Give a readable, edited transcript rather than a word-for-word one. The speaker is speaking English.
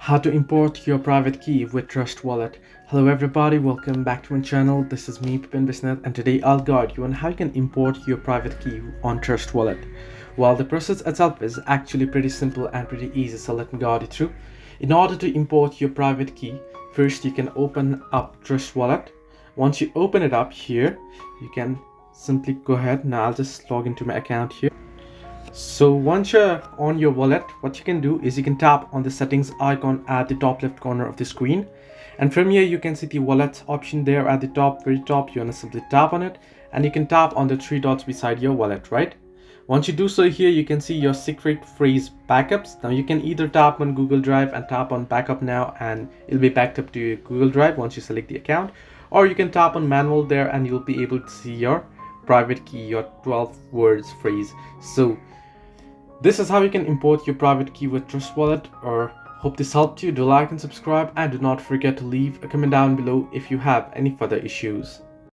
How to import your private key with Trust Wallet. Hello everybody, welcome back to my channel. This is me, Pipin Bisnath, and today I'll guide you on how you can import your private key on Trust Wallet. Well, the process itself is actually pretty simple and pretty easy, so let me guide you through. In order to import your private key, first you can open up Trust Wallet. Once you open it up here, you can simply go ahead. Now I'll just log into my account here. So once you're on your wallet, what you can do is you can tap on the settings icon at the top left corner of the screen, and from here you can see the wallet option there at the top, very top. You want to simply tap on it, and you can tap on the three dots beside your wallet, right? Once you do so, here you can see your secret phrase backups. Now you can either tap on Google Drive and tap on backup now, and it'll be backed up to your Google Drive once you select the account, or you can tap on manual there and you'll be able to see your private key, your 12 words phrase. So this is how you can import your private key with Trust Wallet. Or hope this helped you. Do like and subscribe, and do not forget to leave a comment down below if you have any further issues.